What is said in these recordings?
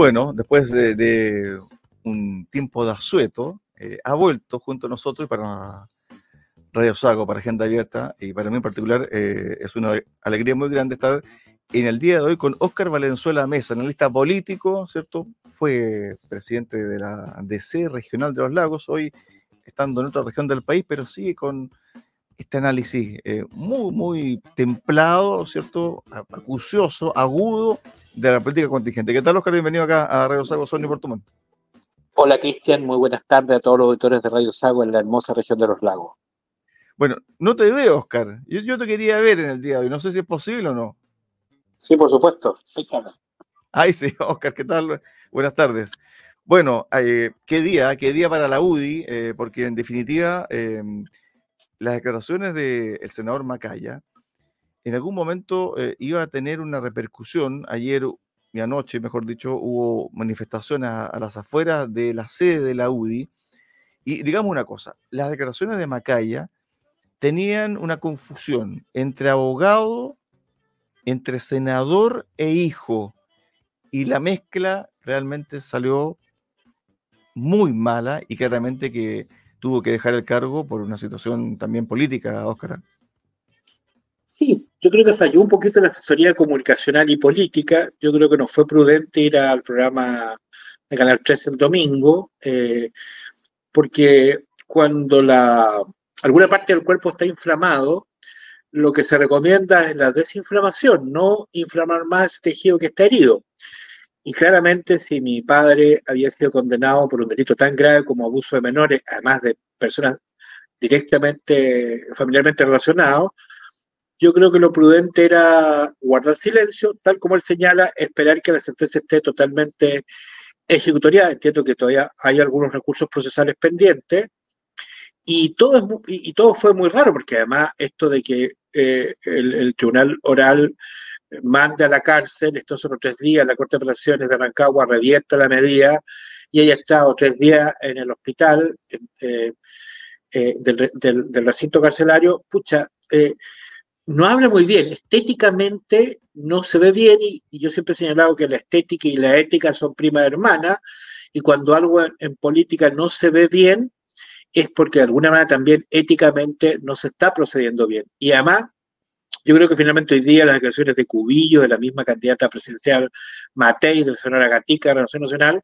Bueno, después de un tiempo de asueto, ha vuelto junto a nosotros para Radio Sago, para Agenda Abierta, y para mí en particular es una alegría muy grande estar en el día de hoy con Óscar Valenzuela Mesa, analista político, ¿cierto? Fue presidente de la DC Regional de los Lagos, hoy estando en otra región del país, pero sigue con este análisis muy templado, ¿cierto? Acucioso, agudo de la política contingente. ¿Qué tal, Óscar? Bienvenido acá a Radio Sago, Sony Portumón. Hola, Cristian, muy buenas tardes a todos los auditores de Radio Sago en la hermosa región de los Lagos. Bueno, no te veo, Óscar. Yo te quería ver en el día de hoy, no sé si es posible o no. Sí, por supuesto. Ay, sí, Óscar, ¿qué tal? Buenas tardes. Bueno, qué día para la UDI, porque en definitiva las declaraciones del senador Macaya en algún momento iba a tener una repercusión. Ayer y anoche, mejor dicho, hubo manifestaciones a las afueras de la sede de la UDI. Y digamos una cosa, las declaraciones de Macaya tenían una confusión entre abogado, entre senador e hijo. Y la mezcla realmente salió muy mala y claramente que tuvo que dejar el cargo por una situación también política, Óscar. Sí, yo creo que falló un poquito la asesoría comunicacional y política. Yo creo que no fue prudente ir al programa de Canal 13 el domingo, porque cuando alguna parte del cuerpo está inflamado, lo que se recomienda es la desinflamación, no inflamar más ese tejido que está herido. Y claramente, si mi padre había sido condenado por un delito tan grave como abuso de menores, además de personas directamente, familiarmente relacionadas, yo creo que lo prudente era guardar silencio, tal como él señala, esperar que la sentencia esté totalmente ejecutoriada. Entiendo que todavía hay algunos recursos procesales pendientes, y todo fue muy raro, porque además esto de que el tribunal oral mande a la cárcel, estos son 3 días, la Corte de Apelaciones de Rancagua revierta la medida y haya estado 3 días en el hospital del recinto carcelario, pucha, no habla muy bien, estéticamente no se ve bien, y yo siempre he señalado que la estética y la ética son primas hermanas, y cuando algo en política no se ve bien, es porque de alguna manera también éticamente no se está procediendo bien. Y además, yo creo que finalmente hoy día las declaraciones de Cubillo, de la misma candidata presidencial Matei, del senador Gatica de Renovación Nacional,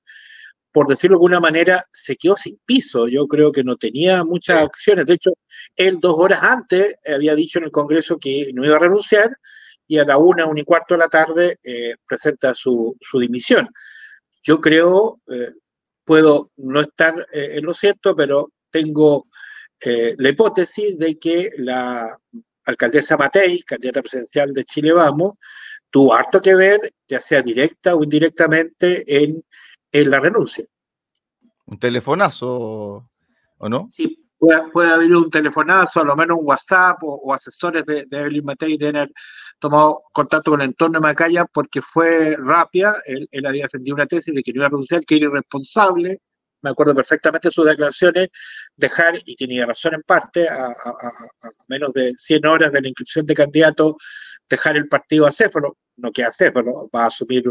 por decirlo de alguna manera, se quedó sin piso. Yo creo que no tenía muchas acciones. De hecho, él 2 horas antes había dicho en el Congreso que no iba a renunciar, y a la 1:15 de la tarde presenta su dimisión. Yo creo, puedo no estar en lo cierto, pero tengo la hipótesis de que la alcaldesa Matei, candidata presidencial de Chile Vamos, tuvo harto que ver, ya sea directa o indirectamente, en la renuncia. Un telefonazo, ¿o no? Sí, puede haber un telefonazo, a lo menos un WhatsApp, o asesores de Evelyn Matei deben haber tomado contacto con el entorno de Macaya, porque fue rápida. Él había defendido una tesis de que no iba a renunciar, que era irresponsable. Me acuerdo perfectamente de sus declaraciones, dejar, y tenía razón en parte, a menos de 100 horas de la inscripción de candidato, dejar el partido acéfalo. No queda acéfalo, va a asumir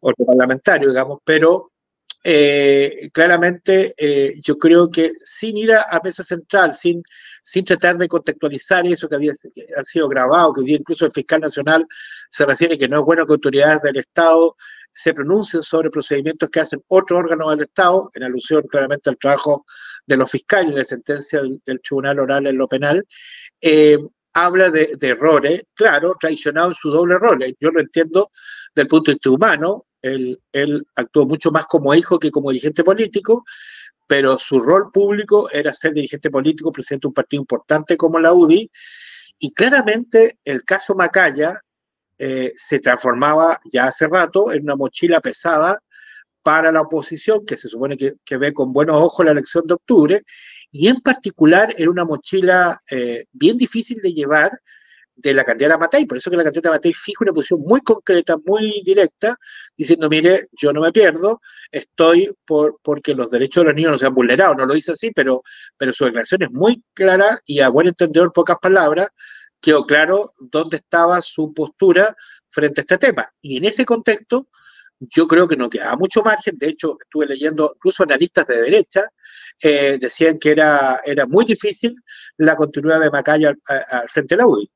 otro parlamentario, digamos, pero claramente yo creo que sin ir a mesa central, sin tratar de contextualizar eso que ha sido grabado, que hoy día incluso el fiscal nacional se refiere que no es bueno que autoridades del Estado se pronuncien sobre procedimientos que hacen otros órganos del Estado, en alusión claramente al trabajo de los fiscales y la sentencia del Tribunal Oral en lo penal. Habla de errores, claro, traicionado en su doble rol. Yo lo entiendo del punto de vista humano. Él actuó mucho más como hijo que como dirigente político, pero su rol público era ser dirigente político, presidente de un partido importante como la UDI, y claramente el caso Macaya se transformaba ya hace rato en una mochila pesada para la oposición, que se supone que ve con buenos ojos la elección de octubre, y en particular era una mochila bien difícil de llevar de la candidata Matei. Por eso que la candidata Matei fija una posición muy concreta, muy directa, diciendo: mire, yo no me pierdo, estoy porque los derechos de los niños no se han vulnerado. No lo dice así, pero su declaración es muy clara, y a buen entendedor, pocas palabras, quedó claro dónde estaba su postura frente a este tema. Y en ese contexto, yo creo que no quedaba mucho margen. De hecho, estuve leyendo, incluso analistas de derecha decían que era muy difícil la continuidad de Macaya al frente de la UDI.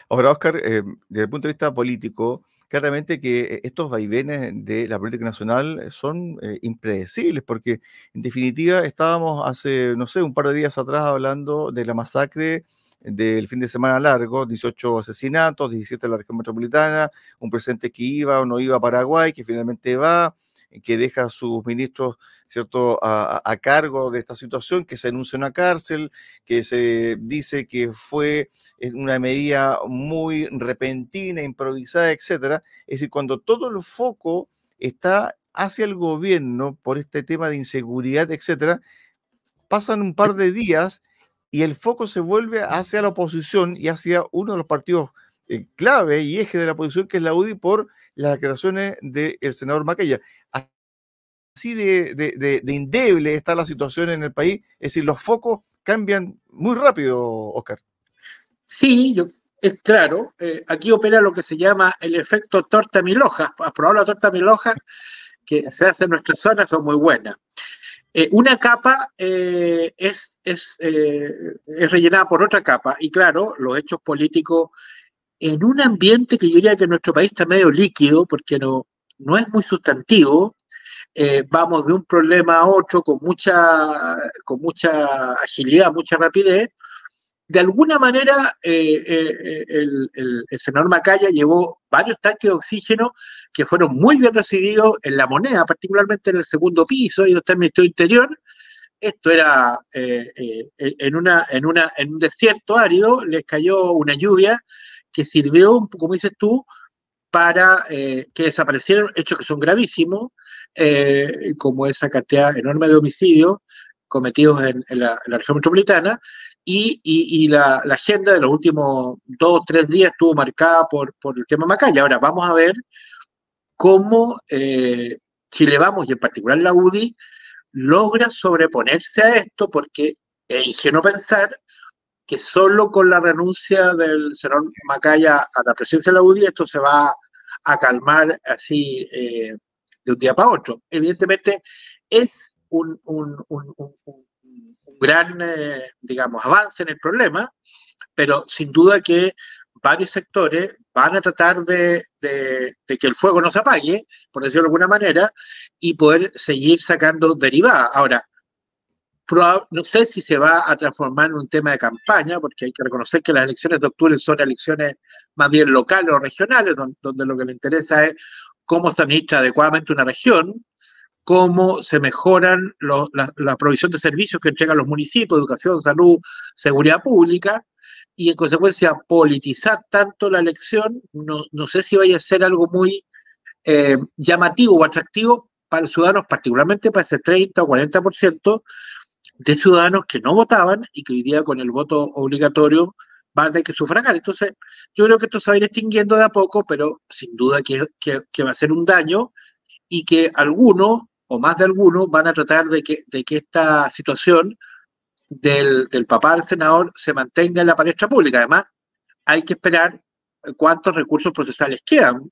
Ahora, Oscar, desde el punto de vista político, claramente que estos vaivenes de la política nacional son impredecibles, porque en definitiva estábamos hace, no sé, un par de días atrás hablando de la masacre del fin de semana largo, 18 asesinatos, 17 en la región metropolitana, un presidente que iba o no iba a Paraguay, que finalmente va, que deja a sus ministros, ¿cierto?, a cargo de esta situación, que se anuncia una cárcel, que se dice que fue una medida muy repentina, improvisada, etcétera. Es decir, cuando todo el foco está hacia el gobierno por este tema de inseguridad, etcétera, pasan un par de días y el foco se vuelve hacia la oposición y hacia uno de los partidos clave y eje de la oposición, que es la UDI, por las declaraciones del senador Macaya. Así de indeble está la situación en el país, es decir, los focos cambian muy rápido, Oscar. Sí, es claro, aquí opera lo que se llama el efecto torta mil hojas. ¿Has probado la torta mil hojas? Que se hace en nuestras zonas, son muy buenas. Una capa es rellenada por otra capa, y claro, los hechos políticos en un ambiente que yo diría que en nuestro país está medio líquido, porque no es muy sustantivo. Vamos de un problema a otro con mucha agilidad, mucha rapidez. De alguna manera, el senador Macaya llevó varios tanques de oxígeno que fueron muy bien recibidos en La Moneda, particularmente en el segundo piso, y donde está el Ministerio Interior. Esto era en un desierto árido, les cayó una lluvia que sirvió, como dices tú, para que desaparecieran hechos que son gravísimos, como esa cantidad enorme de homicidios cometidos en la región metropolitana, y la agenda de los últimos 2 o 3 días estuvo marcada por el tema Macaya. Ahora vamos a ver cómo Chile Vamos, y en particular la UDI, logra sobreponerse a esto, porque es ingenuo pensar que solo con la renuncia del senador Macaya a la presidencia de la UDI esto se va a calmar así de un día para otro. Evidentemente es un gran, digamos, avance en el problema, pero sin duda que varios sectores van a tratar de que el fuego no se apague, por decirlo de alguna manera, y poder seguir sacando derivadas. Ahora, no sé si se va a transformar en un tema de campaña, porque hay que reconocer que las elecciones de octubre son elecciones más bien locales o regionales, donde lo que le interesa es cómo se administra adecuadamente una región, cómo se mejoran la provisión de servicios que entregan los municipios, educación, salud, seguridad pública, y en consecuencia politizar tanto la elección, no sé si vaya a ser algo muy llamativo o atractivo para los ciudadanos, particularmente para ese 30 o 40% de ciudadanos que no votaban y que hoy día con el voto obligatorio van a tener que sufragar. Entonces, yo creo que esto se va a ir extinguiendo de a poco, pero sin duda que va a ser un daño, y que algunos, o más de algunos, van a tratar de que esta situación del papá del senador se mantenga en la palestra pública. Además, hay que esperar cuántos recursos procesales quedan,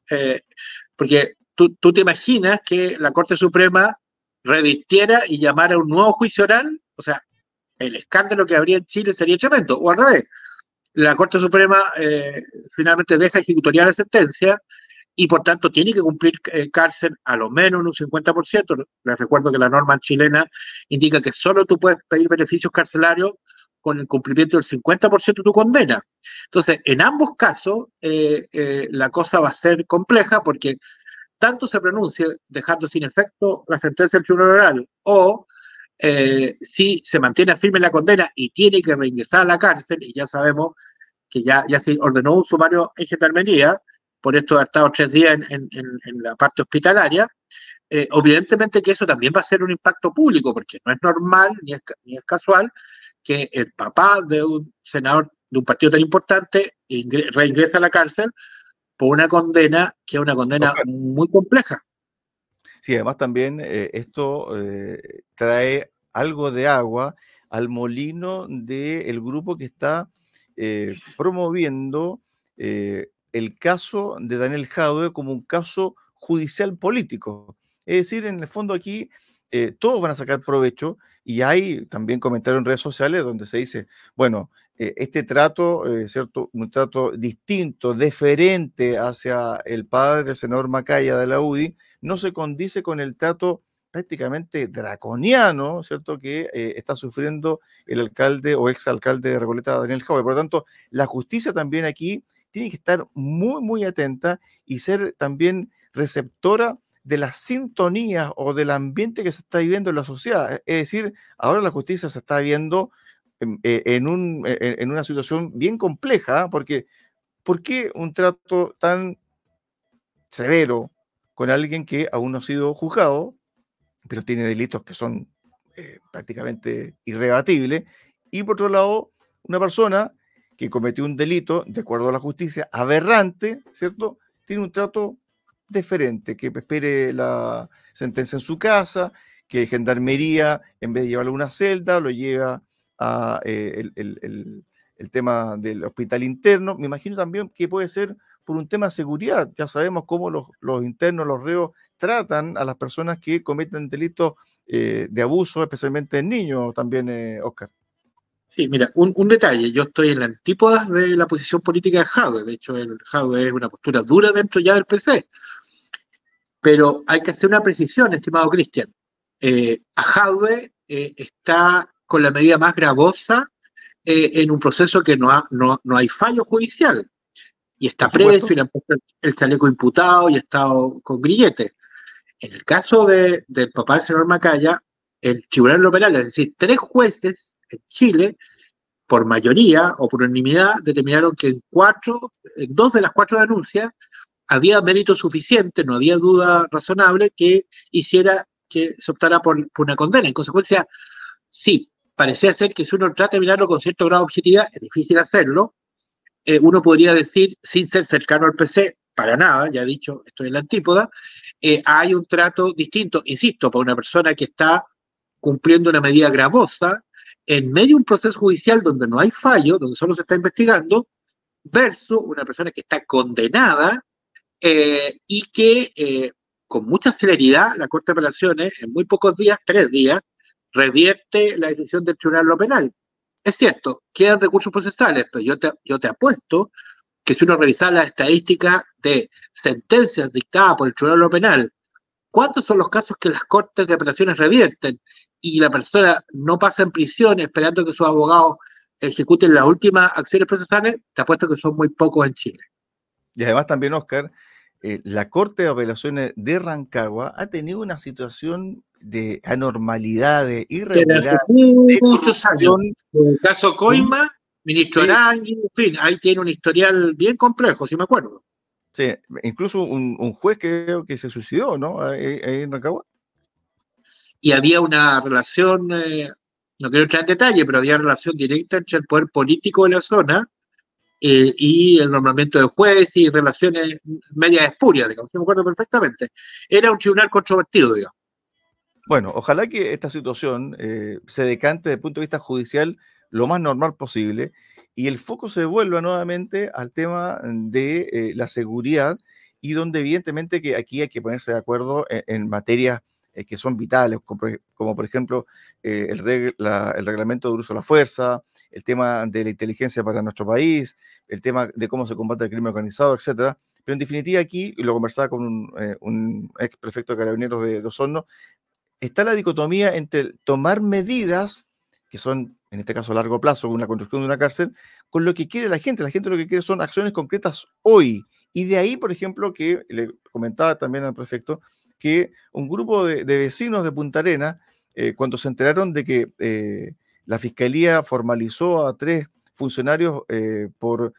porque tú te imaginas que la Corte Suprema revirtiera y llamara a un nuevo juicio oral. O sea, el escándalo que habría en Chile sería tremendo. O al revés, la Corte Suprema finalmente deja ejecutoriar la sentencia y por tanto tiene que cumplir cárcel a lo menos en un 50%. Les recuerdo que la norma chilena indica que solo tú puedes pedir beneficios carcelarios con el cumplimiento del 50% de tu condena. Entonces, en ambos casos, la cosa va a ser compleja, porque tanto se pronuncie dejando sin efecto la sentencia del tribunal oral, o si se mantiene firme la condena y tiene que reingresar a la cárcel, y ya sabemos que ya se ordenó un sumario en Gendarmería, por esto ha estado 3 días en la parte hospitalaria. Evidentemente que eso también va a ser un impacto público, porque no es normal ni es casual que el papá de un senador de un partido tan importante reingresa a la cárcel por una condena que es una condena Oscar, muy compleja. sí, además también esto trae algo de agua al molino del grupo que está promoviendo el caso de Daniel Jadwe como un caso judicial político. Es decir, en el fondo aquí todos van a sacar provecho y hay también comentarios en redes sociales donde se dice, bueno, este trato, ¿cierto? Un trato distinto, deferente hacia el padre, el senador Macaya de la UDI, no se condice con el trato prácticamente draconiano, ¿cierto?, que está sufriendo el alcalde o exalcalde de Recoleta, Daniel Jadwe. Por lo tanto, la justicia también aquí tiene que estar muy, muy atenta y ser también receptora de las sintonías o del ambiente que se está viviendo en la sociedad. Es decir, ahora la justicia se está viendo en una situación bien compleja, porque ¿por qué un trato tan severo con alguien que aún no ha sido juzgado, pero tiene delitos que son prácticamente irrebatibles? Y por otro lado, una persona que cometió un delito, de acuerdo a la justicia, aberrante, ¿cierto? Tiene un trato deferente, que espere la sentencia en su casa, que Gendarmería, en vez de llevarlo a una celda, lo lleva a el tema del hospital interno. Me imagino también que puede ser por un tema de seguridad. Ya sabemos cómo los internos, los reos, tratan a las personas que cometen delitos de abuso, especialmente en niños también, Oscar. Sí, mira, un detalle, yo estoy en la antípoda de la posición política de Jadwe, de hecho el Jadwe es una postura dura dentro ya del PC, pero hay que hacer una precisión, estimado Cristian. A Jadwe está con la medida más gravosa en un proceso que no hay fallo judicial, y está Por preso y supuesto. le han puesto el chaleco imputado y ha estado con grilletes. En el caso del papá del señor Macaya, el Tribunal de lo Penal, es decir, 3 jueces en Chile, por mayoría o por unanimidad, determinaron que en 2 de las 4 denuncias había mérito suficiente, no había duda razonable que hiciera que se optara por una condena. En consecuencia, sí, parecía ser que si uno trata de mirarlo con cierto grado de objetividad, es difícil hacerlo. Uno podría decir, sin ser cercano al PC, para nada, ya he dicho, estoy en la antípoda, hay un trato distinto, insisto, para una persona que está cumpliendo una medida gravosa en medio de un proceso judicial donde no hay fallo, donde solo se está investigando, versus una persona que está condenada y que con mucha celeridad la Corte de Apelaciones, en muy pocos días, 3 días, revierte la decisión del Tribunal de lo Penal. Es cierto, quedan recursos procesales, pero yo te apuesto que si uno revisa las estadísticas de sentencias dictadas por el Tribunal de lo Penal, ¿cuántos son los casos que las Cortes de Apelaciones revierten y la persona no pasa en prisión esperando que sus abogados ejecuten las últimas acciones procesales? Te apuesto que son muy pocos en Chile. Y además también, Oscar, la Corte de Apelaciones de Rancagua ha tenido una situación de anormalidad, de Desde hace irregularidad, de muchos años. corrupción. En el caso Coima, ministro Sí, Arangui, en fin, ahí tiene un historial bien complejo, si me acuerdo. sí, incluso un juez creo que se suicidó, ¿no? Ahí en Rancagua. Y había una relación, no quiero entrar en detalle, pero había relación directa entre el poder político de la zona y el nombramiento de jueces y relaciones medias espurias, digamos, si me acuerdo perfectamente. Era un tribunal controvertido, digamos. Bueno, ojalá que esta situación se decante desde el punto de vista judicial lo más normal posible y el foco se devuelva nuevamente al tema de la seguridad y donde evidentemente que aquí hay que ponerse de acuerdo en materias que son vitales, como por ejemplo el reglamento de uso de la fuerza, el tema de la inteligencia para nuestro país, el tema de cómo se combate el crimen organizado, etcétera. Pero en definitiva aquí, y lo conversaba con un ex prefecto de Carabineros de Osorno, está la dicotomía entre tomar medidas, que son en este caso a largo plazo, con la construcción de una cárcel, con lo que quiere la gente. La gente lo que quiere son acciones concretas hoy. Y de ahí, por ejemplo, que le comentaba también al prefecto, que un grupo de vecinos de Punta Arenas, cuando se enteraron de que la fiscalía formalizó a 3 funcionarios por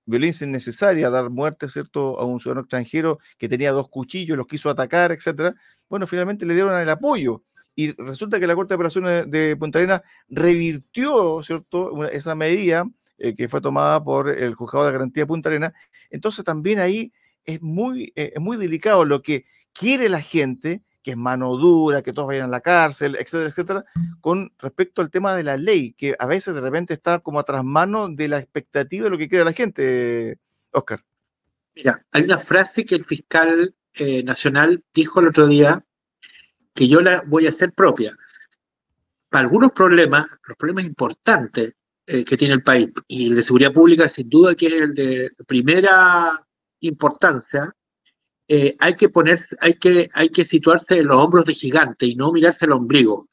violencia innecesaria, dar muerte, ¿cierto?, a un ciudadano extranjero que tenía 2 cuchillos, los quiso atacar, etcétera. Bueno, finalmente le dieron el apoyo y resulta que la Corte de Apelaciones de Punta Arenas revirtió, ¿cierto?, esa medida que fue tomada por el Juzgado de Garantía de Punta Arenas. Entonces también ahí es muy delicado lo que quiere la gente, que es mano dura, que todos vayan a la cárcel, etcétera, etcétera, con respecto al tema de la ley, que a veces de repente está como a trasmano de la expectativa de lo que quiere la gente, Oscar. Mira, hay una frase que el fiscal Nacional dijo el otro día que yo la voy a hacer propia. Para algunos problemas, los problemas importantes que tiene el país, y el de seguridad pública sin duda que es el de primera importancia, hay que situarse en los hombros de gigante y no mirarse el ombligo.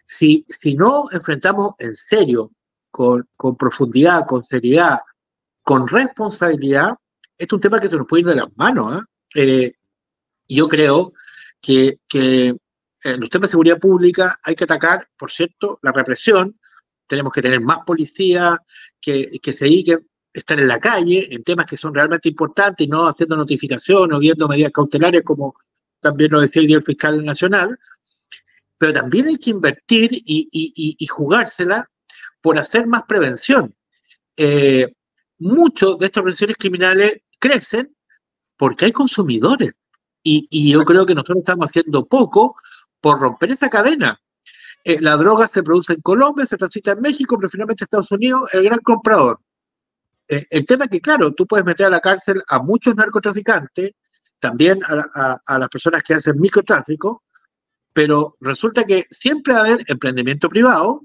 Si no enfrentamos en serio, con profundidad, con seriedad, con responsabilidad, este es un tema que se nos puede ir de las manos. Yo creo que en los temas de seguridad pública hay que atacar, por cierto, la represión. Tenemos que tener más policías que se dediquen a estar en la calle en temas que son realmente importantes y no haciendo notificaciones o viendo medidas cautelares, como también lo decía el día el fiscal nacional. Pero también hay que invertir y jugársela por hacer más prevención. Eh, Muchos de estas organizaciones criminales crecen porque hay consumidores. Y yo creo que nosotros estamos haciendo poco por romper esa cadena. La droga se produce en Colombia, se transita en México, pero finalmente Estados Unidos es el gran comprador. El tema es que, claro, tú puedes meter a la cárcel a muchos narcotraficantes, también a las personas que hacen microtráfico, pero resulta que siempre va a haber emprendimiento privado,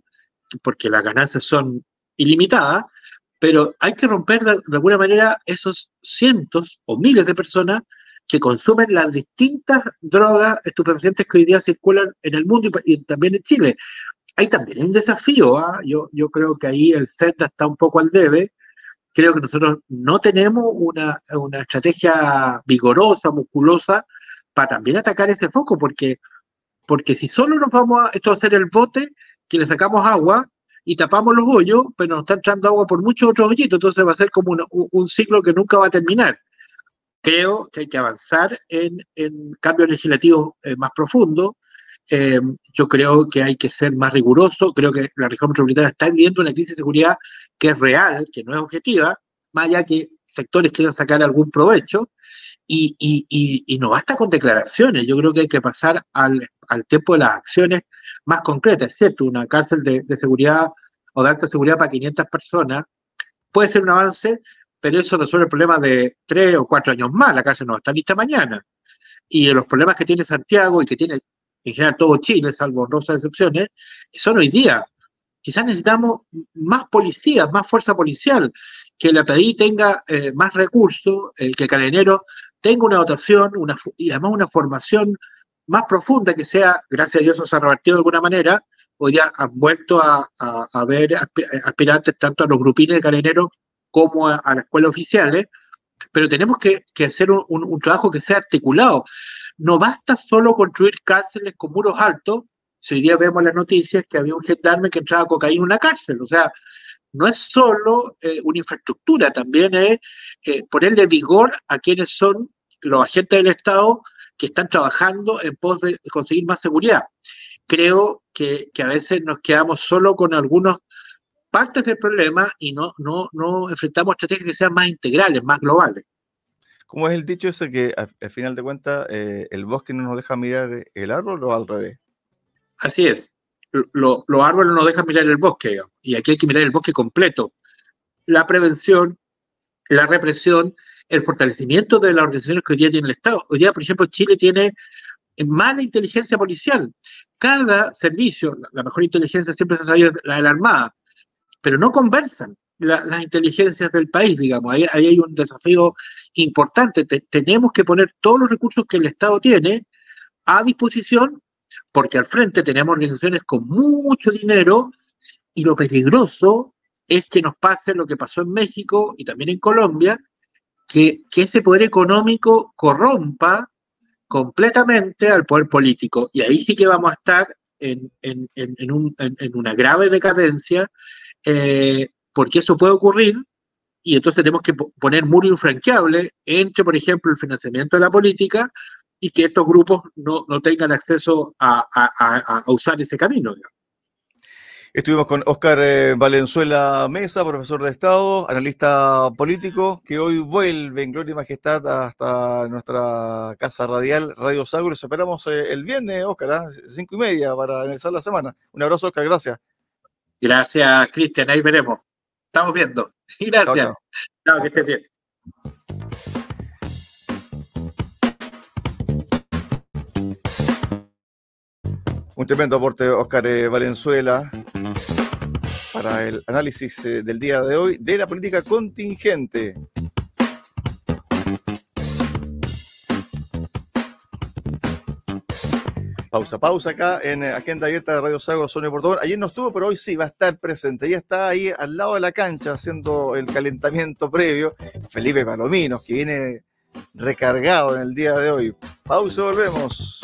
porque las ganancias son ilimitadas, pero hay que romper de alguna manera esos cientos o miles de personas que consumen las distintas drogas estupefacientes que hoy día circulan en el mundo y también en Chile. Hay también un desafío, yo creo que ahí el Z está un poco al debe. Creo que nosotros no tenemos una estrategia vigorosa, musculosa, para también atacar ese foco, porque si solo nos vamos a hacer el bote, que le sacamos agua y tapamos los hoyos, pero nos está entrando agua por muchos otros hoyitos, entonces va a ser como un ciclo que nunca va a terminar. Creo que hay que avanzar en cambios legislativos más profundos. Yo creo que hay que ser más riguroso. Creo que la región metropolitana está viviendo una crisis de seguridad que es real, que no es objetiva, más allá que sectores quieran sacar algún provecho. Y no basta con declaraciones. Yo creo que hay que pasar al tiempo de las acciones más concretas. Es cierto, una cárcel de seguridad o de alta seguridad para 500 personas puede ser un avance, pero eso resuelve el problema de 3 o 4 años más. La cárcel no va a estar lista mañana. Y los problemas que tiene Santiago y que tiene en general todo Chile, salvo honrosas excepciones, son hoy día. Quizás necesitamos más policías, más fuerza policial, que la PDI tenga más recursos, que Carabineros tenga una dotación y además una formación más profunda, que sea, gracias a Dios, eso se ha revertido de alguna manera. Hoy día han vuelto a ver aspirantes tanto a los grupines de Carabineros como a las escuelas oficiales, pero tenemos que hacer un trabajo que sea articulado. No basta solo construir cárceles con muros altos. Si hoy día vemos las noticias que había un gendarme que entraba cocaína en una cárcel, o sea, no es solo una infraestructura, también es ponerle vigor a quienes son los agentes del Estado que están trabajando en pos de conseguir más seguridad. Creo que a veces nos quedamos solo con algunas partes del problema y no enfrentamos estrategias que sean más integrales, más globales. ¿Cómo es el dicho ese que al final de cuentas el bosque no nos deja mirar el árbol o al revés? Así es. Los árboles no nos dejan mirar el bosque, digamos, y aquí hay que mirar el bosque completo. La prevención, la represión, el fortalecimiento de las organizaciones que hoy día tiene el Estado. Hoy día, por ejemplo, Chile tiene mala inteligencia policial. Cada servicio, la mejor inteligencia siempre se ha sabido la de la Armada, pero no conversan las inteligencias del país, digamos. Ahí hay un desafío importante. Tenemos que poner todos los recursos que el Estado tiene a disposición, porque al frente tenemos organizaciones con mucho dinero y lo peligroso es que nos pase lo que pasó en México y también en Colombia, que ese poder económico corrompa completamente al poder político. Y ahí sí que vamos a estar en una grave decadencia, porque eso puede ocurrir y entonces tenemos que poner muro infranqueable entre, por ejemplo, el financiamiento de la política y que estos grupos no tengan acceso a usar ese camino. Estuvimos con Óscar Valenzuela Mesa, profesor de Estado, analista político, que hoy vuelve en gloria y majestad hasta nuestra casa radial, Radio Sago. Los esperamos el viernes, Óscar, 5:30 para empezar la semana. Un abrazo, Óscar, gracias. Gracias, Cristian, ahí veremos. Estamos viendo. Gracias. Chao, chao. Chao, que estés bien. Un tremendo aporte, Oscar Valenzuela, para el análisis del día de hoy de la política contingente. Pausa acá en Agenda Abierta de Radio Sago, Sonia Portobón. Ayer no estuvo, pero hoy sí va a estar presente. Ya está ahí al lado de la cancha haciendo el calentamiento previo. Felipe Palominos, que viene recargado en el día de hoy. Pausa, volvemos.